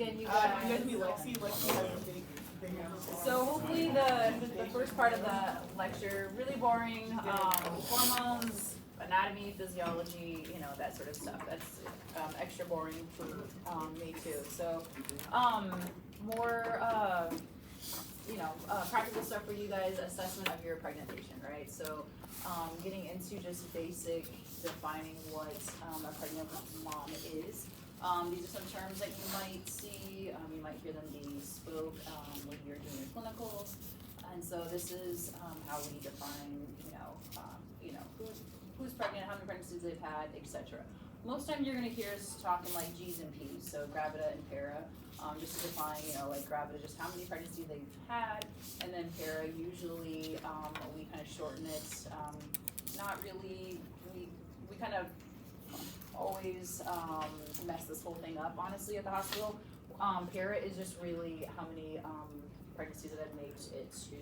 again, you You guys. guys be Lexi. Lexi has a big. So hopefully the first part of the lecture, really boring, hormones, anatomy, physiology, you know, that sort of stuff. That's extra boring for me too. So more, you know, practical stuff for you guys, assessment of your pregnant patient, right? So getting into just basic defining what a pregnant mom is. These are some terms that you might see, you might hear them be spoke when you're doing your clinicals. And so this is how we define, you know, who's pregnant, how many pregnancies they've had, etc. Most time you're gonna hear us talking like G's and P's, so gravida and para, just to define, you know, like gravida, just how many pregnancies they've had, and then para, usually we kind of shorten it, not really, we kind of always mess this whole thing up, honestly, at the hospital. Para is just really how many pregnancies that have made it to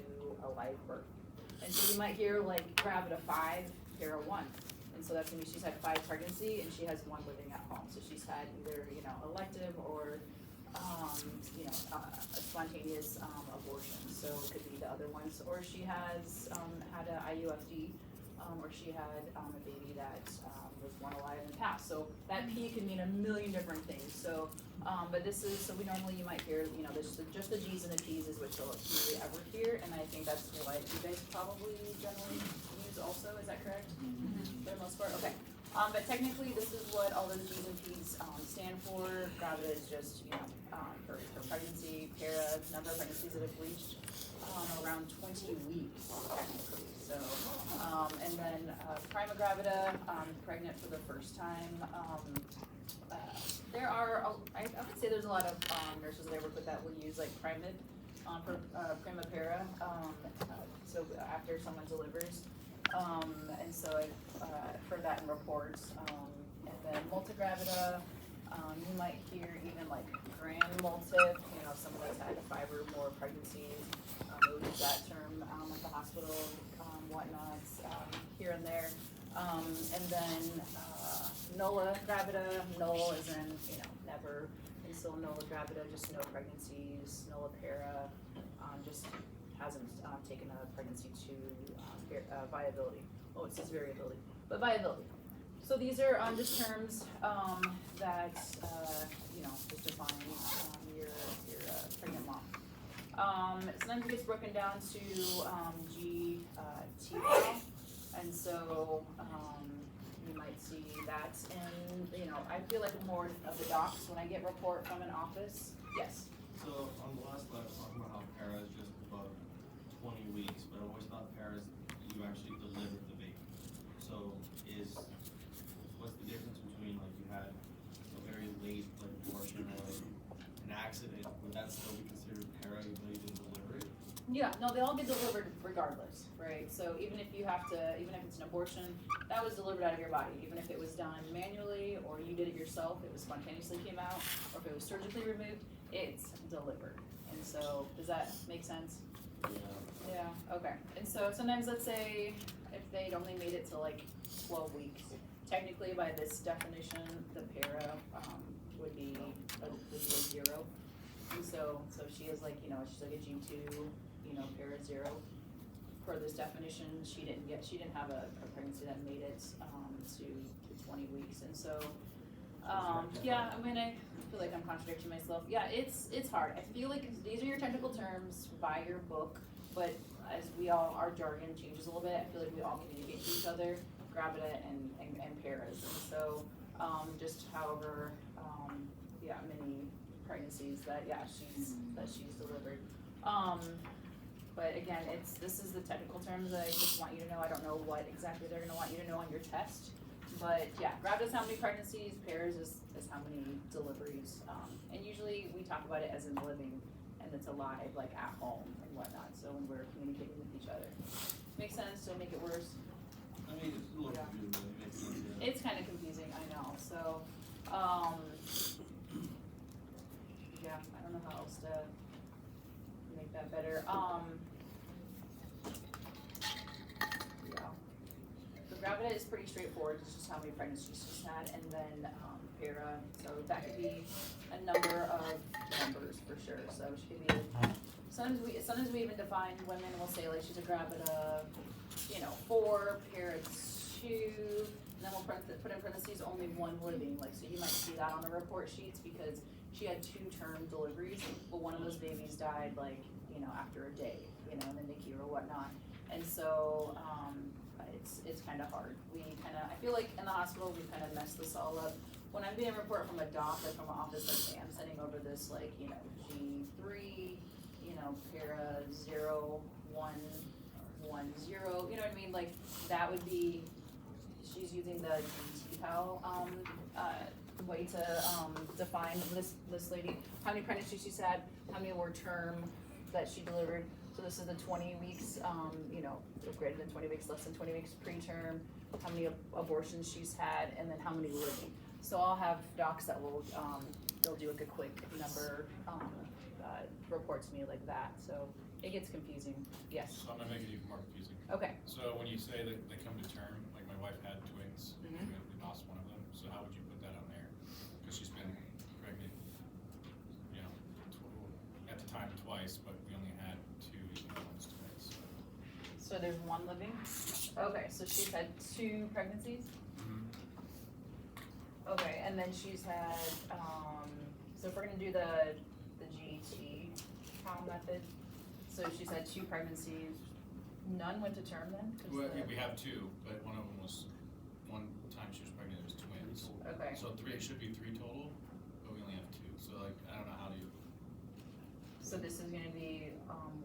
a live birth. And so you might hear like gravida 5, para 1. And so that's gonna be she's had 5 pregnancy and she has 1 living at home. So she's had either, you know, elective or you know, a spontaneous abortion. So it could be the other ones. Or she has had an IUFD, or she had a baby that was born alive in the past. So that P can mean a million different things. So, but this is, so we normally, you might hear, you know, just the G's and the P's is what you'll usually ever hear. And I think that's what you guys probably generally use also, is that correct? Mm-hmm. For the most part, okay. But technically this is what all those G's and P's stand for. Gravida is just, you know, for pregnancy, para, number of pregnancies that have reached around 20 weeks technically. So, and then prima gravida, pregnant for the first time. There are, I would say there's a lot of nurses that I work with that will use like Primid for prima para, so after someone delivers. And so I've heard that in reports. And then multigravida, you might hear even like grand multiv, you know, someone that's had 5 or more pregnancies. We'll use that term at the hospital, whatnot, here and there. And then nulla gravida, null is in, you know, never. And so nulla gravida, just no pregnancies. Nulla para, just hasn't taken a pregnancy to viability. Oh, it says variability, but viability. So these are just terms that you know, just define your pregnant mom. Sometimes it gets broken down to G, T, and so you might see that in, you know, I feel like more of the docs when I get report from an office. Yes. So on the last slide, I was talking about how para is just above 20 weeks, but I always thought para is you actually delivered the baby. So what's the difference between like you had a very late like abortion or like an accident? Would that still be considered para even though you didn't deliver it? Yeah, no, they all get delivered regardless, right? So even if you have to, even if it's an abortion, that was delivered out of your body. Even if it was done manually or you did it yourself, it was spontaneously came out, or if it was surgically removed, it's delivered. And so, does that make sense? Yeah. Yeah, okay. And so sometimes, let's say, if they'd only made it to like 12 weeks, technically by this definition, the para would be a 0. And so she is like, you know, she's like a G2, you know, para 0. For this definition, she didn't have a pregnancy that made it to 20 weeks. And so, yeah, I mean, I feel like I'm contradicting myself. Yeah, it's hard. I feel like these are your technical terms by your book, but as we all, our jargon changes a little bit. I feel like we all communicate to each other, gravida and paras. And so, just however, yeah, many pregnancies that she's delivered. But again, this is the technical terms that I just want you to know. I don't know what exactly they're gonna want you to know on your test. But yeah, gravida is how many pregnancies, paras is how many deliveries. And usually we talk about it as in living and it's alive, like at home and whatnot. So when we're communicating with each other. Makes sense, don't make it worse. I mean, it's a little confusing, but it makes sense. Yeah. It's kind of confusing, I know. So, yeah, I don't know how else to make that better. Yeah. So gravida is pretty straightforward. It's just how many pregnancies she's had, and then para. So that could be a number of premature, so she could be, sometimes we even define women, we'll say like she's a gravida, 4, pair of 2, and then we'll put in parentheses only 1 living, like, so you might see that on the report sheets because she had 2 term deliveries, but one of those babies died like, after a day, in the NICU or whatnot. And so, it's kind of hard. I feel like in the hospital, we kind of messed this all up. When I'm getting a report from a doc or from an office, like say I'm sending over this like, G3, para 0, 1, 1, 0, you know what I mean? Like that would be, she's using the GTPAL way to define this lady, how many pregnancies she's had, how many were term that she delivered. So this is the 20 weeks, greater than 20 weeks, less than 20 weeks preterm, how many abortions she's had, and then how many living. So I'll have docs that will, they'll do like a quick number report to me like that. So it gets confusing. Yes. So I'm gonna make it even more confusing. Okay. So when you say that they come to term, like my wife had twins, Mhm. we lost one of them. So how would you put that on there? Because she's been pregnant, at the time twice, but we only had 2, even though one's twins. So there's 1 living. Okay, so she's had 2 pregnancies. Okay, and then she's had, so if we're gonna do the GT method, so she's had 2 pregnancies, none went to term then? 'Cause Well, the- we have 2, but one of them was, one time she was pregnant, it was twins. Okay, So 3, it should be 3 total, but we only have 2. So like, I don't know how do you, so this is gonna be,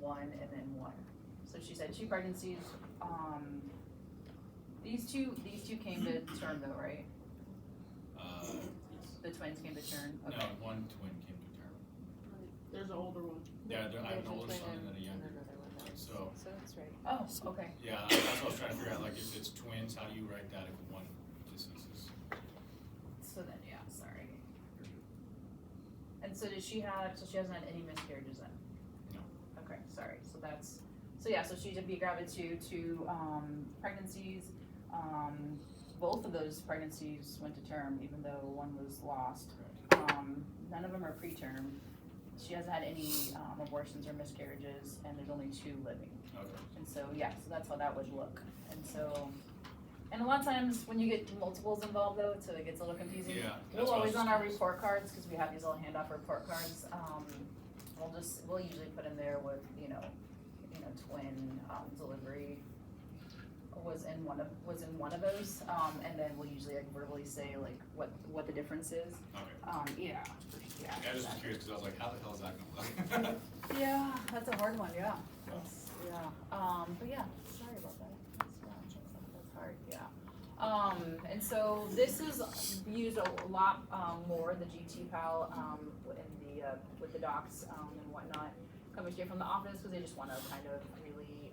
1 and then 1. So she's had 2 pregnancies, these two came to term though, right? The twins came to term, no, okay. one twin came to term. There's an older one. Yeah, I have an older son and then a younger. So, So that's right. Oh, okay. yeah, that's what I was trying to figure out, like, if it's twins, how do you write that if one deceases? So then, yeah, sorry. And so she hasn't had any miscarriages then? No. Okay, sorry, so she did be gravid to 2 pregnancies. Both of those pregnancies went to term, even though 1 was lost. None of them are preterm. She hasn't had any abortions or miscarriages, and there's only 2 living. Okay. And so, yeah, so that's how that would look. And so, and a lot of times when you get multiples involved though, so it gets a little confusing. Yeah, that's We'll what I always was on our curious. report cards, cause we have these little handoff report cards, we'll usually put in there with, twin, delivery was in one of those, and then we'll usually like verbally say like what the difference is. Okay. Yeah. Yeah, I was just curious, cause I was like, how the hell is that gonna look? Yeah, that's a hard one, yeah. But yeah, sorry about that. That's hard, yeah. And so this is used a lot more, the GTPAL, in the, with the docs and whatnot, coming straight from the office, because they just want to kind of really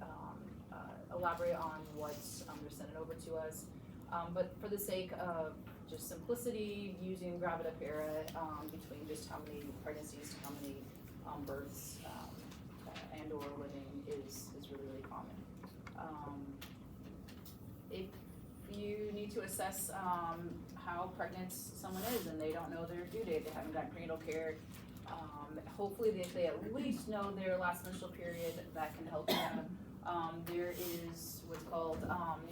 elaborate on what they're sending over to us. But for the sake of just simplicity, using gravidapara between just how many pregnancies to how many births and or living is really, really common. If you need to assess how pregnant someone is and they don't know their due date, they haven't gotten prenatal care, hopefully they at least know their last menstrual period, that can help them. There is what's called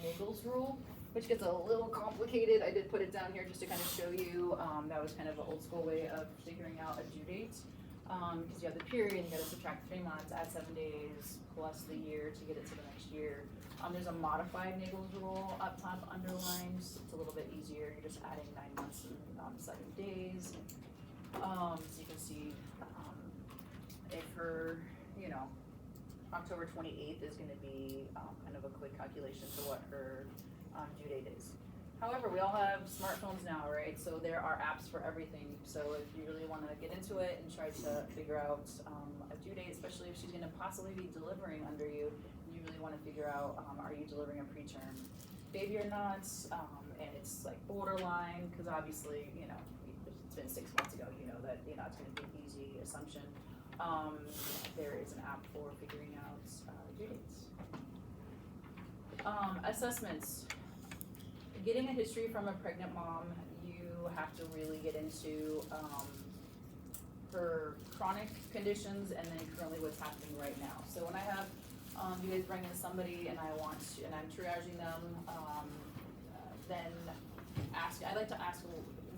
Nagel's rule, which gets a little complicated. I did put it down here just to kind of show you. That was kind of an old school way of figuring out a due date. Because you have the period, you gotta subtract 3 months, add 7 days, plus the year to get it to the next year. There's a modified Nagel's rule up top underlined. It's a little bit easier. You're just adding 9 months and 7 days. So you can see if her, October 28th is gonna be kind of a quick calculation for what her due date is. However, we all have smartphones now, right? So there are apps for everything. So if you really wanna get into it and try to figure out a due date, especially if she's gonna possibly be delivering under you, you really wanna figure out, are you delivering a preterm baby or not? And it's like borderline, cause obviously, it's been 6 months ago, that, it's gonna be an easy assumption. There is an app for figuring out due dates. Assessments. Getting a history from a pregnant mom, you have to really get into her chronic conditions and then currently what's happening right now. So when I have, you guys bring in somebody and and I'm triaging them, then I like to ask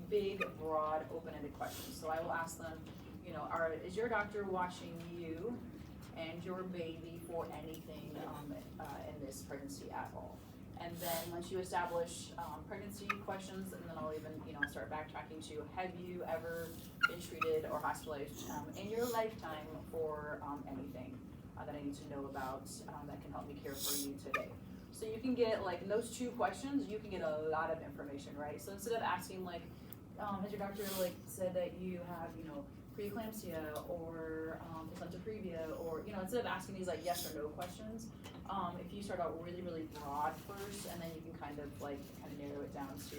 big, broad, open-ended questions. So I will ask them, you know, is your doctor watching you and your baby for anything in this pregnancy at all? And then once you establish pregnancy questions, and then I'll even, you know, start backtracking to, have you ever been treated or hospitalized in your lifetime for anything that I need to know about that can help me care for you today? So you can get, like, in those two questions, you can get a lot of information, right? So instead of asking, like, has your doctor, like, said that you have, you know, preeclampsia or placenta previa, or, you know, instead of asking these, like, yes or no questions, if you start out really, really broad first, and then you can kind of narrow it down to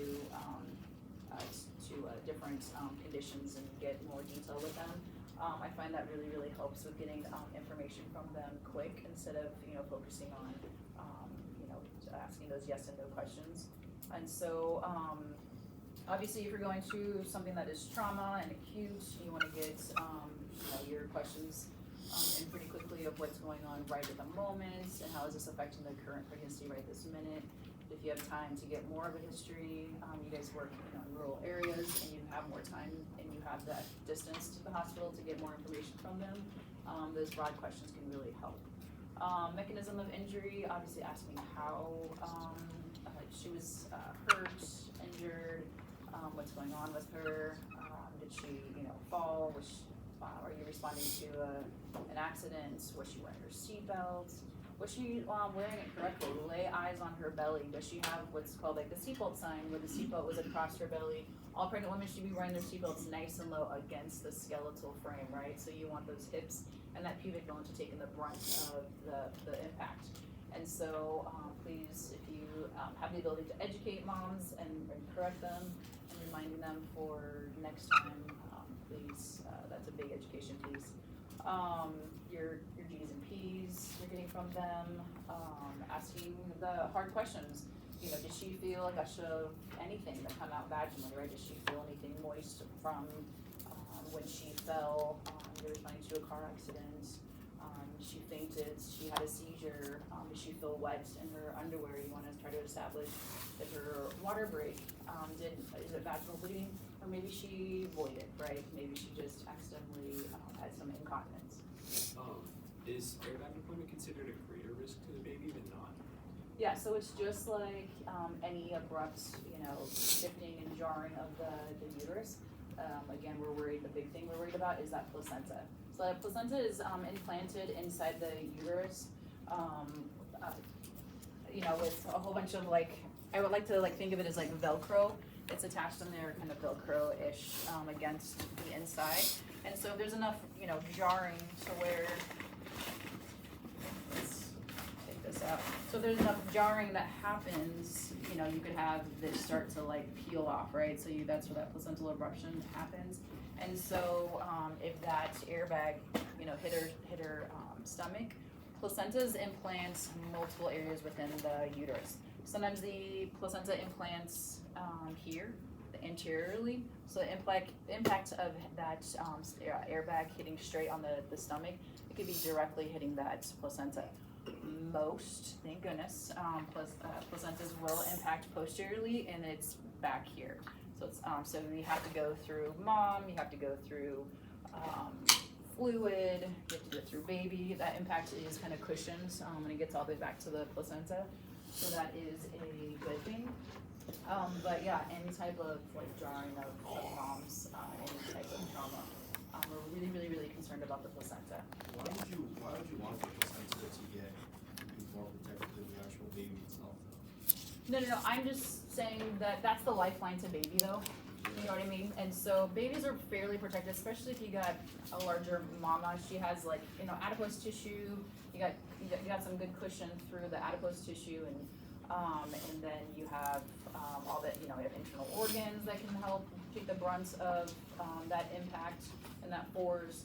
different conditions and get more detail with them. I find that really, really helps with getting information from them quick, instead of, you know, focusing on, you know, asking those yes and no questions. And so, obviously, if you're going through something that is trauma and acute, you want to get you know, your questions in pretty quickly of what's going on right at the moment and how is this affecting the current pregnancy right this minute. If you have time to get more of a history, you guys work, you know, in rural areas and you have more time and you have that distance to the hospital to get more information from them, those broad questions can really help. Mechanism of injury, obviously asking how she was hurt, injured, what's going on with her, did she, you know, fall, are you responding to an accident, was she wearing her seatbelt, was she wearing it correctly, lay eyes on her belly, does she have what's called like the seatbelt sign, where the seatbelt was across her belly. All pregnant women should be wearing their seatbelts nice and low against the skeletal frame, right? So you want those hips and that pubic bone to take in the brunt of the impact. And so please, if you have the ability to educate moms and correct them and reminding them for next time, please, that's a big education piece. Your G's and P's you're getting from them, asking the hard questions. You know, did she feel a gush of anything that come out vaginally, right? Did she feel anything moist from when she fell? You're responding to a car accident. She fainted, she had a seizure, did she feel wet in her underwear? You want to try to establish if her water break, is it vaginal bleeding, or maybe she voided, right? Maybe she just accidentally had some incontinence. Is airbag deployment considered a greater risk to the baby than not? Yeah, so it's just like any abrupt, you know, shifting and jarring of the uterus. Again, the big thing we're worried about is that placenta. So that placenta is implanted inside the uterus, you know, with a whole bunch of I would like to think of it as like Velcro. It's attached in there kind of Velcro-ish against the inside. And so if there's enough, you know, jarring to where, let's take this out. So if there's enough jarring that happens, you know, you could have this start to peel off, right? So that's where that placental abruption happens. And so if that airbag, you know, hit her stomach, placentas implant multiple areas within the uterus. Sometimes the placenta implants here, anteriorly. So the impact of that airbag hitting straight on the stomach, it could be directly hitting that placenta. Most, thank goodness, placentas will impact posteriorly, and it's back here. So it's so we have to go through mom, you have to go through fluid, you have to go through baby. That impact is kind of cushioned when it gets all the way back to the placenta. So that is a good thing. But yeah, any type of jarring of moms, any type of trauma, we're really, really, really concerned about the placenta. Why would you want the placenta to get more protected than the actual baby itself, though? No, I'm just saying that that's the lifeline to baby, though. You know what I mean? And so babies are fairly protected, especially if you got a larger mama. She has adipose tissue. You got some good cushion through the adipose tissue, and then you have all that, you have internal organs that can help take the brunt of that impact and that force.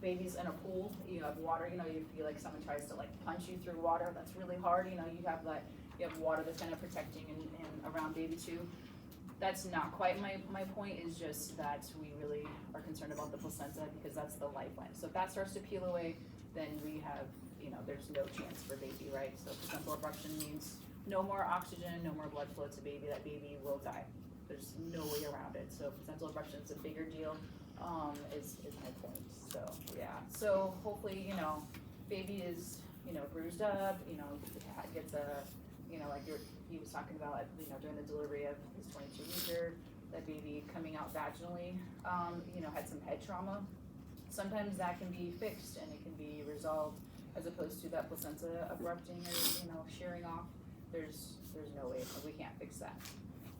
Babies in a pool, you have water, you feel like someone tries to punch you through water, that's really hard, you have water that's kind of protecting and around baby too. That's not quite my point, is just that we really are concerned about the placenta because that's the lifeline. So if that starts to peel away, then we have, there's no chance for baby, right? So placental abruption means no more oxygen, no more blood flow to baby, that baby will die. There's no way around it. So placental abruption is a bigger deal, is my point. So, yeah. So hopefully, baby is, bruised up, gets a, like he was talking about, during the delivery of his 22-weeker, that baby coming out vaginally, had some head trauma. Sometimes that can be fixed and it can be resolved, as opposed to that placenta abrupting or, shearing off. There's no way, we can't fix that.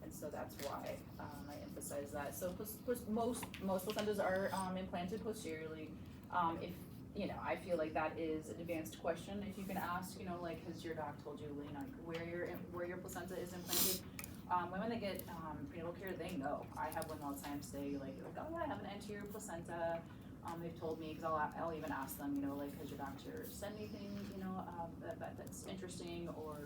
And so that's why I emphasize that. So most placentas are implanted posteriorly. If I feel like that is an advanced question. If you can ask, has your doc told you, where your placenta is implanted? Women that get prenatal care, they know. I have women all the time say oh yeah, I have an anterior placenta. They've told me, because I'll even ask them, has your doctor said anything, that's interesting, or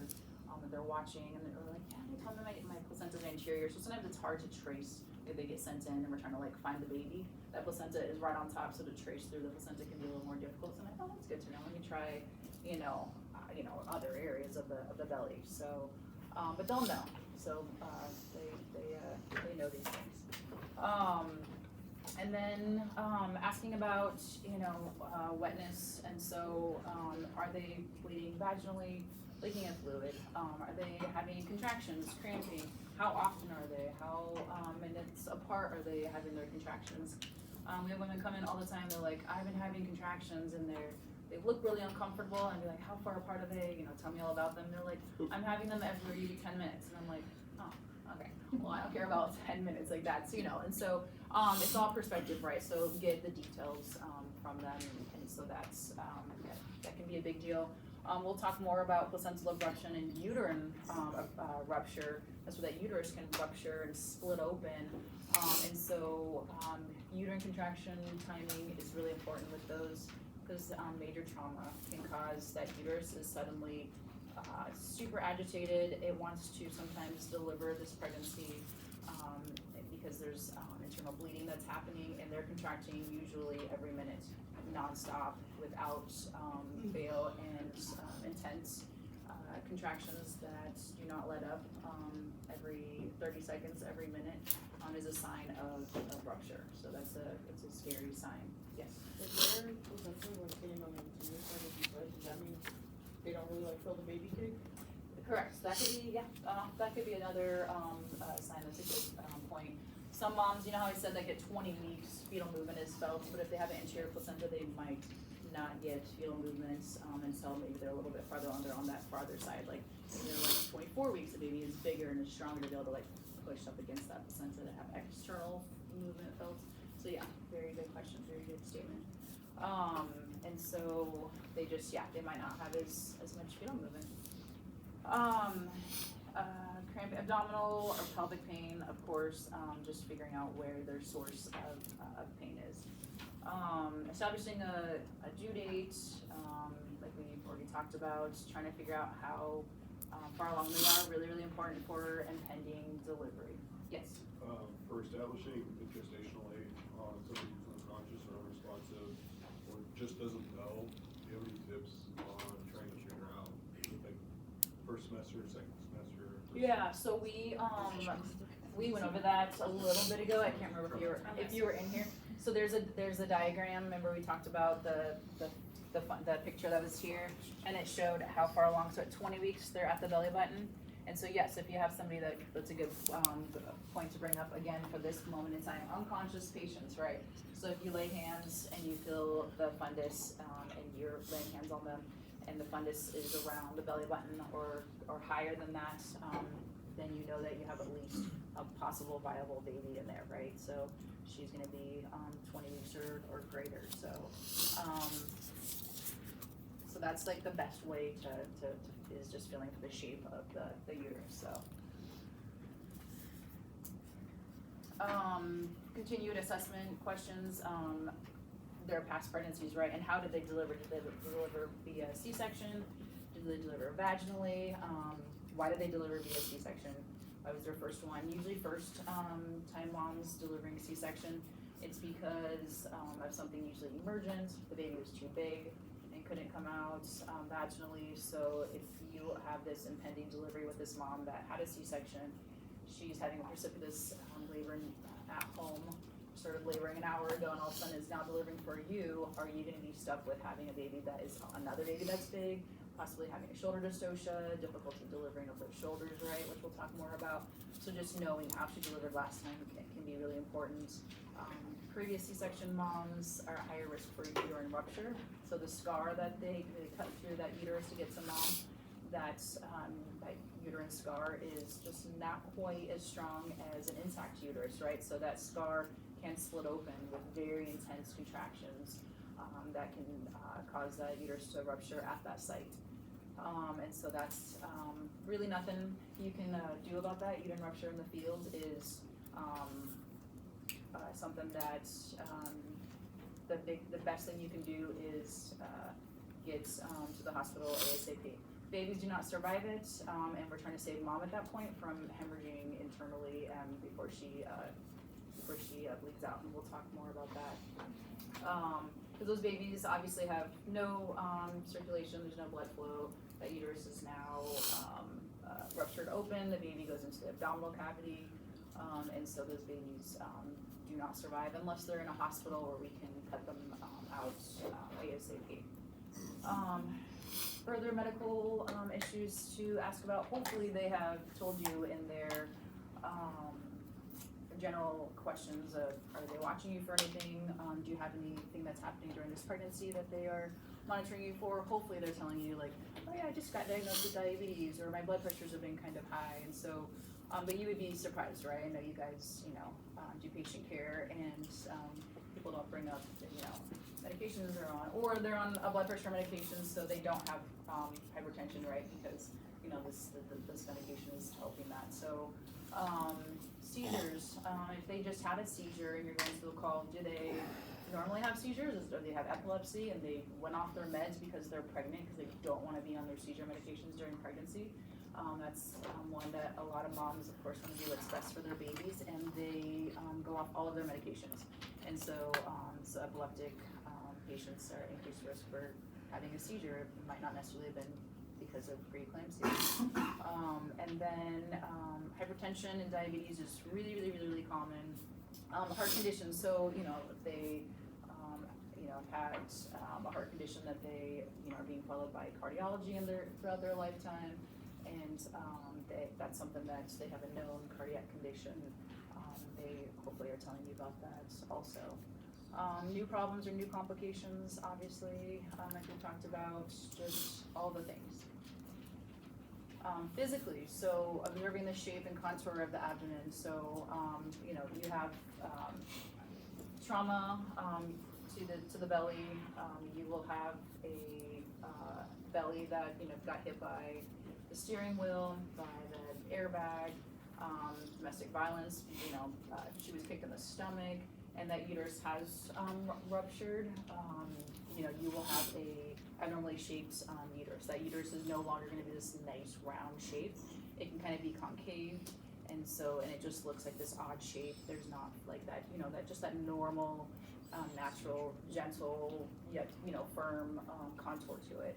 that they're watching, and they're like, yeah, they told me my placenta's anterior. So sometimes it's hard to trace if they get sent in and we're trying to find the baby. That placenta is right on top, so to trace through the placenta can be a little more difficult. So I'm like, oh, that's good to know. Let me try, other areas of the belly. So, but they'll know. So they know these things. And then asking about wetness, and so are they bleeding vaginally, leaking of fluid? Are they having contractions, cramping? How often are they? How minutes apart are they having their contractions? We have women come in all the time. They're like, I've been having contractions, and they look really uncomfortable, and be like, how far apart are they? Tell me all about them. They're like, I'm having them every 10 minutes, and I'm like, oh, okay. Well, I don't care about 10 minutes, like that's, and so it's all perspective, right? So get the details from them, and so that's that can be a big deal. We'll talk more about placental abruption and uterine rupture. That's where that uterus can rupture and split open. And so uterine contraction timing is really important with those, because major trauma can cause that uterus is suddenly super agitated. It wants to sometimes deliver this pregnancy because there's internal bleeding that's happening, and they're contracting usually every minute, nonstop, without fail, and intense contractions that do not let up every 30 seconds, every minute, is a sign of rupture. So it's a scary sign. Yes. If they're essentially getting on the interior side of the butt, does that mean they don't really feel the baby kick? Correct. That could be, that could be another sign. That's a good point. Some moms, how I said they get 20 weeks, fetal movement is felt, but if they have an anterior placenta, they might not get fetal movements until maybe they're a little bit farther on. They're on that farther side. Like, if they're 24 weeks, the baby is bigger and is stronger to be able to push up against that placenta to have external movement felt. So yeah, very good question, very good statement. And so they just, they might not have as much fetal movement. Cramp, abdominal or pelvic pain, of course, just figuring out where their source of pain is. Establishing a due date, like we've already talked about, trying to figure out how far along they are, really, really important for impending delivery. Yes? For establishing the gestational age, somebody who's unconscious or unresponsive, or just doesn't know, do you have any tips on trying to figure out, first semester, second semester? Yeah, so we went over that a little bit ago. I can't remember if you were in here. So there's a diagram. Remember we talked about the picture that was here, and it showed how far along. So at 20 weeks, they're at the belly button. And so yes, if you have somebody that's a good point to bring up again for this moment in time, unconscious patients, right? So if you lay hands and you feel the fundus, and you're laying hands on them, and the fundus is around the belly button or higher than that, then you know that you have at least a possible viable baby in there, right? So she's going to be 20 weeks or greater. So so that's the best way to is just feeling for the shape of the uterus. So continued assessment questions. Their past pregnancies, right? And how did they deliver? Did they deliver via C-section? Did they deliver vaginally? Why did they deliver via C-section? I was their first one. Usually first time moms delivering C-section, it's because of something usually emergent. The baby was too big and couldn't come out vaginally. So if you have this impending delivery with this mom that had a C-section, she's having a precipitous labor at home, started laboring an hour ago, and all of a sudden is now delivering for you. Are you going to be stuck with having a baby that is another baby that's big, possibly having a shoulder dystocia, difficulty delivering of those shoulders, right, which we'll talk more about. So just knowing how she delivered last time can be really important. Previous C-section moms are at higher risk for uterine rupture. So the scar that they cut through that uterus to get to mom, that uterine scar is just not quite as strong as an intact uterus, right? So that scar can split open with very intense contractions that can cause that uterus to rupture at that site. And so that's really nothing you can do about that. Uterine rupture in the field is something that the best thing you can do is get to the hospital ASAP. Babies do not survive it, and we're trying to save mom at that point from hemorrhaging internally before she bleeds out, and we'll talk more about that. Because those babies obviously have no circulation, there's no blood flow. That uterus is now ruptured open. The baby goes into the abdominal cavity, and so those babies do not survive unless they're in a hospital where we can cut them out ASAP. Further medical issues to ask about. Hopefully they have told you in their general questions of, are they watching you for anything? Do you have anything that's happening during this pregnancy that they are monitoring you for? Hopefully they're telling you like, oh yeah, I just got diagnosed with diabetes, or my blood pressures have been kind of high. And so, but you would be surprised, right? I know you guys, do patient care, and people don't bring up, medications they're on, or they're on a blood pressure medication, so they don't have hypertension, right? Because this medication is helping that. So seizures, if they just had a seizure and you're going to a call, do they normally have seizures, or they have epilepsy and they went off their meds because they're pregnant because they don't want to be on their seizure medications during pregnancy? That's one that a lot of moms, of course, want to do what's best for their babies, and they go off all of their medications. And so epileptic patients are increased risk for having a seizure. It might not necessarily have been because of preeclampsia. And then hypertension and diabetes is really, really, really, really common. Heart conditions, so if they had a heart condition that they are being followed by cardiology throughout their lifetime, and that's something that they have a known cardiac condition. They hopefully are telling you about that also. New problems or new complications, obviously, like we talked about, just all the things. Physically, so observing the shape and contour of the abdomen. So, you have trauma to the belly. You will have a belly that got hit by the steering wheel, by the airbag, domestic violence. She was kicked in the stomach, and that uterus has ruptured. You will have a abnormally shaped uterus. That uterus is no longer going to be this nice round shape. It can kind of be concave, and it just looks like this odd shape. There's not like that, that normal, natural, gentle, yet firm contour to it.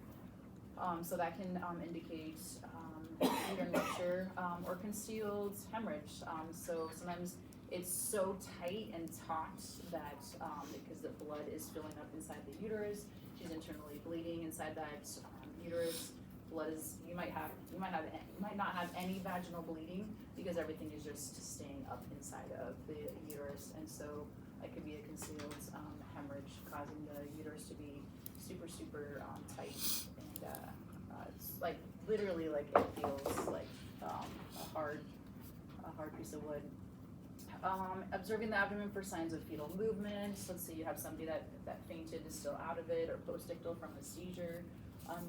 So that can indicate uterine rupture or concealed hemorrhage. So sometimes it's so tight and taut that because the blood is filling up inside the uterus, she's internally bleeding inside that uterus. Blood is you might not have any vaginal bleeding because everything is just staying up inside of the uterus, and so it could be a concealed hemorrhage causing the uterus to be super tight, and it's like literally like it feels like a hard piece of wood. Observing the abdomen for signs of fetal movement. Let's say you have somebody that fainted, is still out of it, or postictal from a seizure.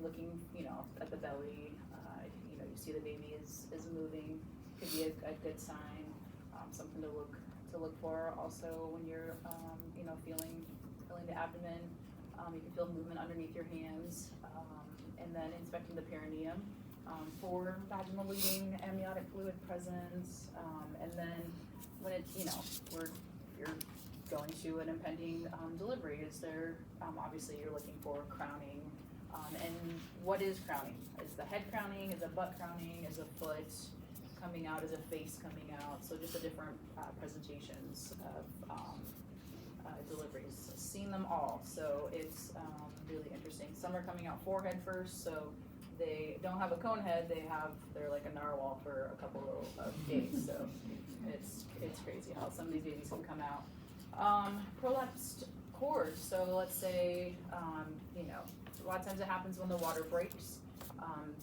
Looking, at the belly, you see the baby is moving. Could be a good sign. Something to look for. Also, when you're, feeling the abdomen, you can feel movement underneath your hands, and then inspecting the perineum. for vaginal bleeding, amniotic fluid presence, and then when it, you know, if you're going to an impending delivery, is there, obviously you're looking for crowning, and what is crowning? Is the head crowning, is a butt crowning, is a foot coming out, is a face coming out? So just the different presentations of deliveries. Seen them all, so it's really interesting. Some are coming out forehead first, so they don't have a cone head, they're like a narwhal for a couple of days, so it's crazy how some of these babies can come out. Prolapsed cord, so let's say, you know, a lot of times it happens when the water breaks.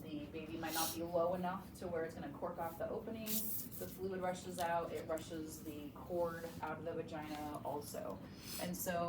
The baby might not be low enough to where it's gonna cork off the opening, the fluid rushes out, it rushes the cord out of the vagina also. And so